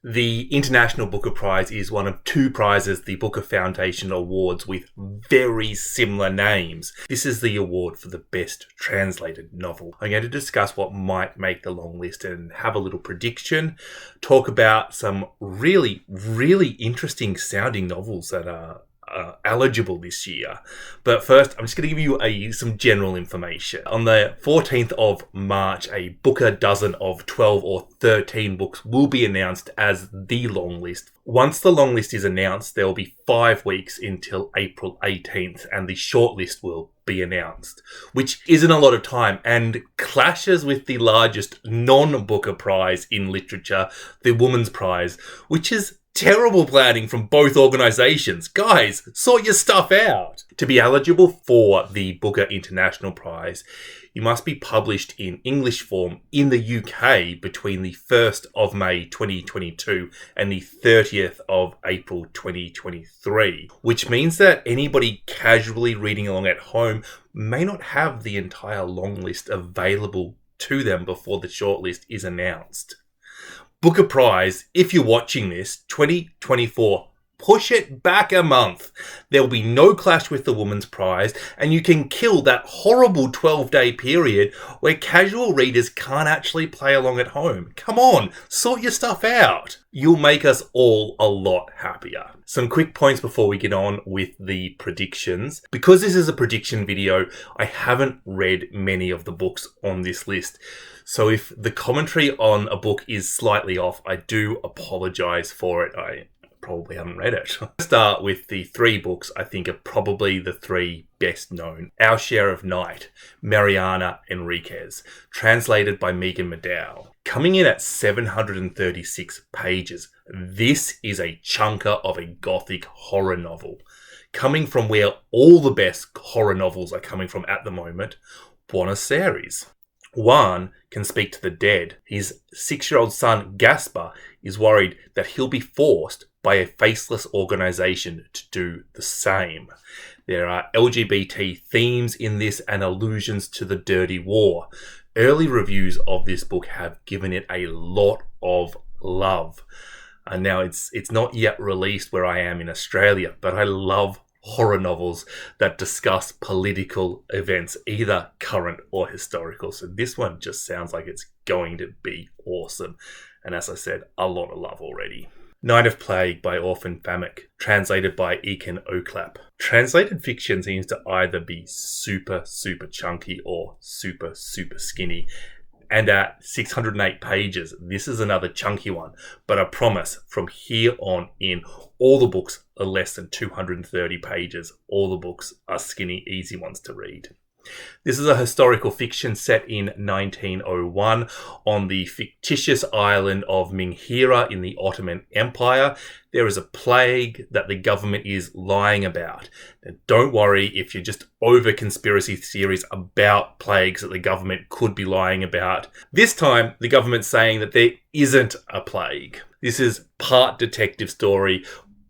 The International Booker Prize is one of two prizes the Booker Foundation awards with very similar names. This is the award for the best translated novel. I'm going to discuss what might make the long list and have a little prediction, talk about some really, really interesting sounding novels that are eligible this year. But first, I'm just going to give you some general information. On the 14th of March, a Booker dozen of 12 or 13 books will be announced as the long list. Once the long list is announced, there will be 5 weeks until April 18th, and the short list will be announced, which isn't a lot of time and clashes with the largest non-Booker prize in literature, the Women's Prize, which is terrible planning from both organisations. Guys, sort your stuff out. To be eligible for the Booker International Prize, you must be published in English form in the UK between the 1st of May 2022 and the 30th of April 2023, which means that anybody casually reading along at home may not have the entire long list available to them before the shortlist is announced. Booker Prize, if you're watching this, 2024, push it back a month. There will be no clash with the Women's Prize, and you can kill that horrible 12-day period where casual readers can't actually play along at home. Come on, sort your stuff out. You'll make us all a lot happier. Some quick points before we get on with the predictions. Because this is a prediction video, I haven't read many of the books on this list. So if the commentary on a book is slightly off, I do apologise for it. I probably haven't read it. I'll start with the 3 books I think are probably the 3 best known. Our Share of Night, Mariana Enriquez, translated by Megan McDowell. Coming in at 736 pages, this is a chunker of a gothic horror novel. Coming from where all the best horror novels are coming from at the moment, Buenos Aires. Juan can speak to the dead. His 6-year-old son, Gaspar, is worried that he'll be forced by a faceless organisation to do the same. There are LGBT themes in this and allusions to the Dirty War. Early reviews of this book have given it a lot of love. And now it's not yet released where I am in Australia, but I love horror novels that discuss political events, either current or historical. So this one just sounds like it's going to be awesome. And as I said, a lot of love already. Night of Plague by Orphan Pamuk, translated by Ekin Oklap. Translated fiction seems to either be super, super chunky or super, super skinny. And at 608 pages, this is another chunky one. But I promise, from here on in, all the books are less than 230 pages. All the books are skinny, easy ones to read. This is a historical fiction set in 1901 on the fictitious island of Minghira in the Ottoman Empire. There is a plague that the government is lying about. Now, don't worry if you're just over conspiracy theories about plagues that the government could be lying about. This time, the government's saying that there isn't a plague. This is part detective story,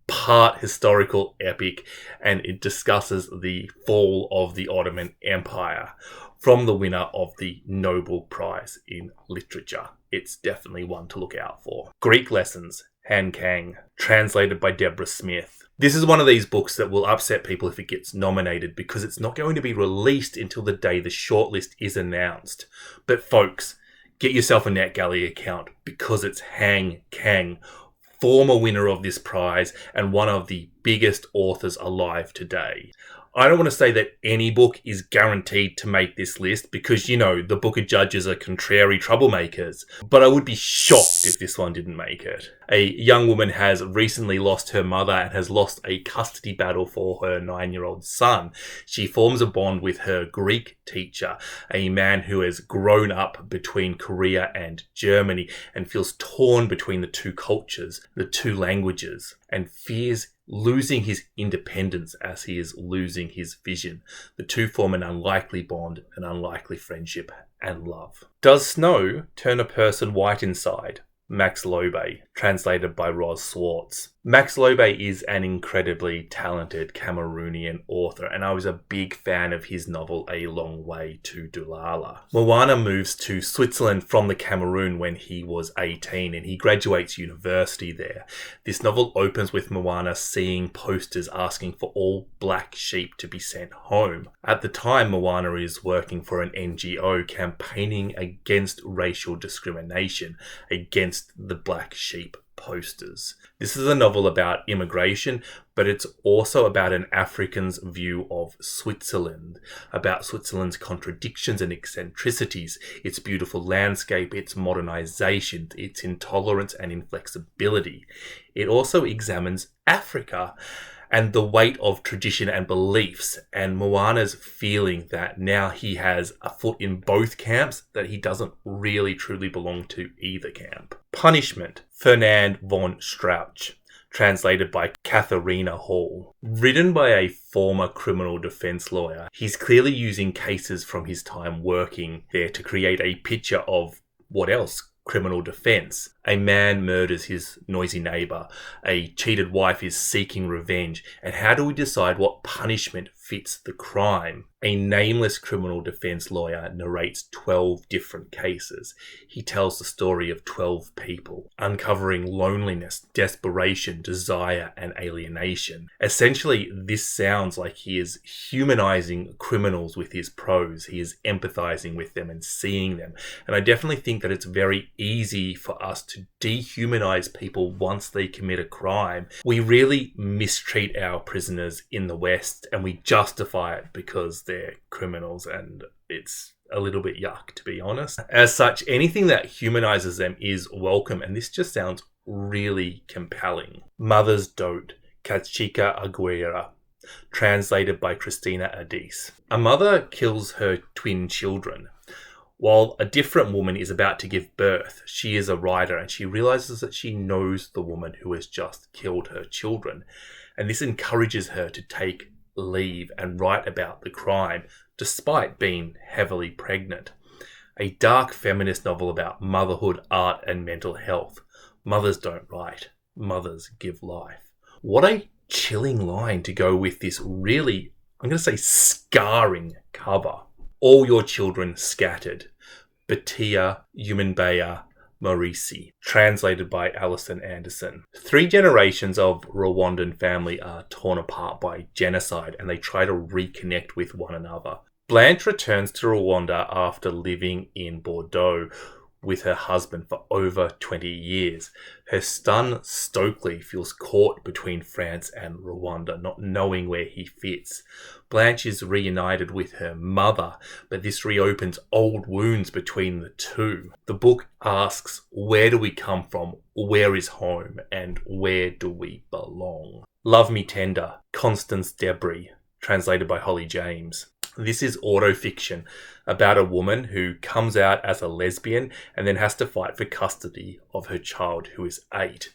part historical epic, and it discusses the fall of the Ottoman Empire from the winner of the Nobel Prize in Literature. It's definitely one to look out for. Greek Lessons, Kang, translated by Deborah Smith. This is one of these books that will upset people if it gets nominated because it's not going to be released until the day the shortlist is announced. But folks, get yourself a NetGalley account because it's Kang, former winner of this prize and one of the biggest authors alive today. I don't want to say that any book is guaranteed to make this list because, you know, the Booker judges are contrary troublemakers, but I would be shocked if this one didn't make it. A young woman has recently lost her mother and has lost a custody battle for her 9-year-old son. She forms a bond with her Greek teacher, a man who has grown up between Korea and Germany and feels torn between the two cultures, the two languages, and fears losing his independence as he is losing his vision. The two form an unlikely bond, an unlikely friendship and love. Does snow turn a person white inside? Max Lobe, translated by Roz Swartz. Max Lobe is an incredibly talented Cameroonian author, and I was a big fan of his novel A Long Way to Douala. Moana moves to Switzerland from the Cameroon when he was 18, and he graduates university there. This novel opens with Moana seeing posters asking for all black sheep to be sent home. At the time, Moana is working for an NGO campaigning against racial discrimination against the black sheep posters. This is a novel about immigration, but it's also about an African's view of Switzerland, about Switzerland's contradictions and eccentricities, its beautiful landscape, its modernization, its intolerance and inflexibility. It also examines Africa and the weight of tradition and beliefs, and Moana's feeling that now he has a foot in both camps, that he doesn't really truly belong to either camp. Punishment, Fernand von Strauch, translated by Katharina Hall. Written by a former criminal defense lawyer, he's clearly using cases from his time working there to create a picture of what else? Criminal defense. A man murders his noisy neighbour. A cheated wife is seeking revenge. And how do we decide what punishment fits the crime? A nameless criminal defense lawyer narrates 12 different cases. He tells the story of 12 people, uncovering loneliness, desperation, desire, and alienation. Essentially, this sounds like he is humanizing criminals with his prose. He is empathizing with them and seeing them. And I definitely think that it's very easy for us to dehumanize people once they commit a crime. We really mistreat our prisoners in the West, and we justify it because they're criminals, and it's a little bit yuck, to be honest. As such, anything that humanizes them is welcome, and this just sounds really compelling. Mother's Dote, Kachika Aguirre, translated by Christina Adis. A mother kills her twin children. While a different woman is about to give birth, she is a writer, and she realizes that she knows the woman who has just killed her children. And this encourages her to take leave and write about the crime, despite being heavily pregnant. A dark feminist novel about motherhood, art, and mental health. Mothers don't write, mothers give life. What a chilling line to go with this really, I'm going to say, scarring cover. All Your Children Scattered, Batia Yuminbeya Morisi, translated by Alison Anderson. 3 generations of Rwandan family are torn apart by genocide, and they try to reconnect with one another. Blanche returns to Rwanda after living in Bordeaux with her husband for over 20 years. Her son Stokely feels caught between France and Rwanda, not knowing where he fits. Blanche is reunited with her mother, but this reopens old wounds between the two. The book asks, where do we come from, where is home, and where do we belong? Love Me Tender, Constance Debris, translated by Holly James. This is autofiction about a woman who comes out as a lesbian and then has to fight for custody of her child who is 8.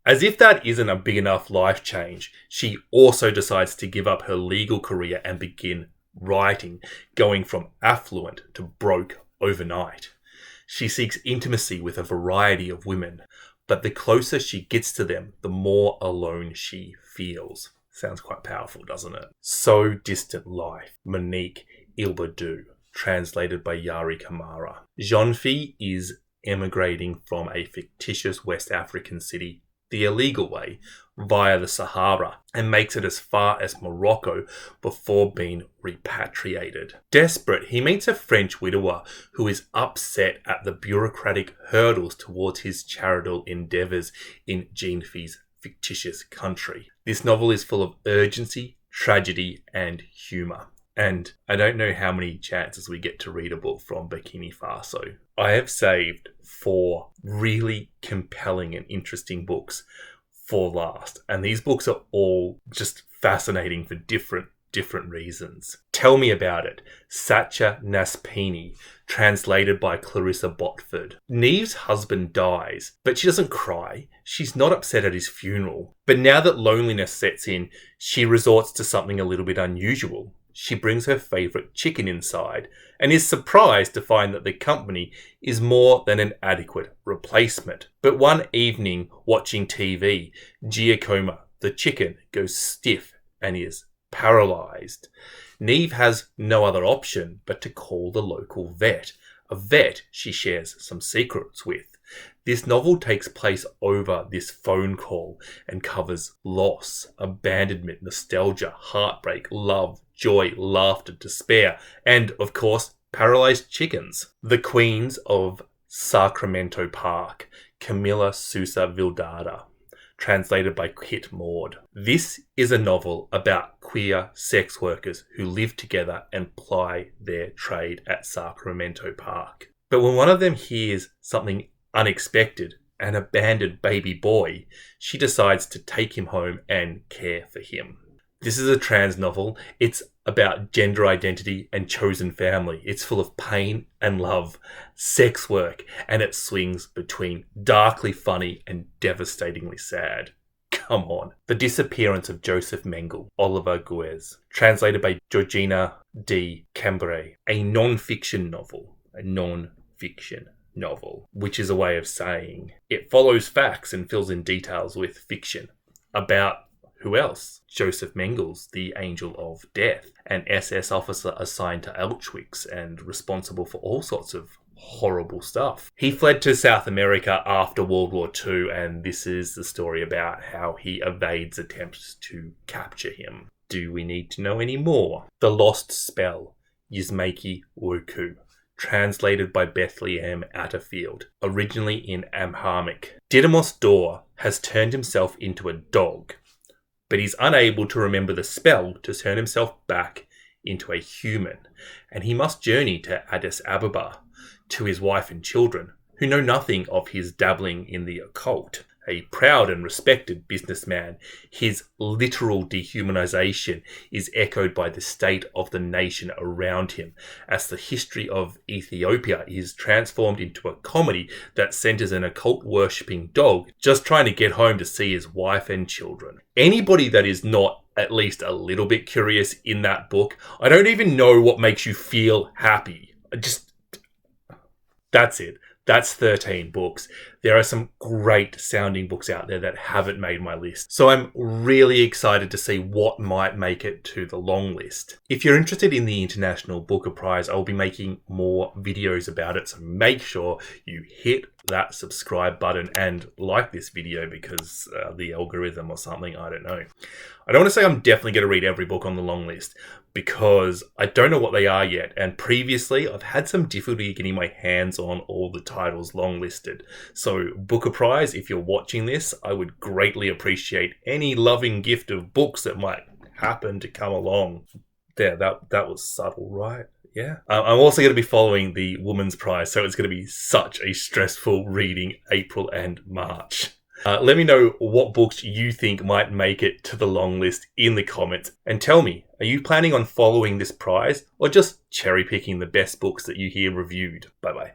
As if that isn't a big enough life change, she also decides to give up her legal career and begin writing, going from affluent to broke overnight. She seeks intimacy with a variety of women, but the closer she gets to them, the more alone she feels. Sounds quite powerful, doesn't it? So Distant Life, Monique Ilbadu, translated by Yari Kamara. Jean-Phi is emigrating from a fictitious West African city the illegal way, via the Sahara, and makes it as far as Morocco before being repatriated. Desperate, he meets a French widower who is upset at the bureaucratic hurdles towards his charitable endeavours in Jean-Phi's fictitious country. This novel is full of urgency, tragedy, and humour. And I don't know how many chances we get to read a book from Burkina Faso. I have saved 4 really compelling and interesting books for last. And these books are all just fascinating for different reasons. Tell Me About It, Sacha Naspini, translated by Clarissa Botford. Neve's husband dies, but she doesn't cry. She's not upset at his funeral. But now that loneliness sets in, she resorts to something a little bit unusual. she brings her favourite chicken inside and is surprised to find that the company is more than an adequate replacement. But one evening, watching TV, Giacomo, the chicken, goes stiff and is paralysed. Neve has no other option but to call the local vet, a vet she shares some secrets with. This novel takes place over this phone call and covers loss, abandonment, nostalgia, heartbreak, love, joy, laughter, despair, and, of course, paralysed chickens. The Queens of Sacramento Park, Camilla Sousa Vildada, translated by Kit Maud. This is a novel about queer sex workers who live together and ply their trade at Sacramento Park. But when one of them hears something unexpected, an abandoned baby boy, she decides to take him home and care for him. This is a trans novel. It's about gender identity and chosen family. It's full of pain and love, sex work, and it swings between darkly funny and devastatingly sad. Come on. The Disappearance of Joseph Mengele, Oliver Guez, translated by Georgina D. Cambrai, a non-fiction novel. Which is a way of saying it follows facts and fills in details with fiction about who else? Joseph Mengele, the Angel of Death, an SS officer assigned to Auschwitz and responsible for all sorts of horrible stuff. He fled to South America after World War II, and this is the story about how he evades attempts to capture him. Do we need to know any more? The Lost Spell, Yizmaki Woku, translated by Bethlehem Atterfield, originally in Amharic. Didymos Dor has turned himself into a dog, but he's unable to remember the spell to turn himself back into a human, and he must journey to Addis Ababa to his wife and children, who know nothing of his dabbling in the occult. A proud and respected businessman, his literal dehumanization is echoed by the state of the nation around him, as the history of Ethiopia is transformed into a comedy that centers an occult-worshipping dog just trying to get home to see his wife and children. Anybody that is not at least a little bit curious in that book, I don't even know what makes you feel happy. That's it. That's 13 books. There are some great sounding books out there that haven't made my list. So I'm really excited to see what might make it to the long list. If you're interested in the International Booker Prize, I'll be making more videos about it. So make sure you hit that subscribe button and like this video because the algorithm or something, I don't know. I don't want to say I'm definitely going to read every book on the long list because I don't know what they are yet. And previously, I've had some difficulty getting my hands on all the titles long listed. So Booker Prize, if you're watching this, I would greatly appreciate any loving gift of books that might happen to come along. There, that was subtle, right? Yeah. I'm also going to be following the Women's Prize, so it's going to be such a stressful reading April and March. Let me know what books you think might make it to the long list in the comments. And tell me, are you planning on following this prize or just cherry picking the best books that you hear reviewed? Bye-bye.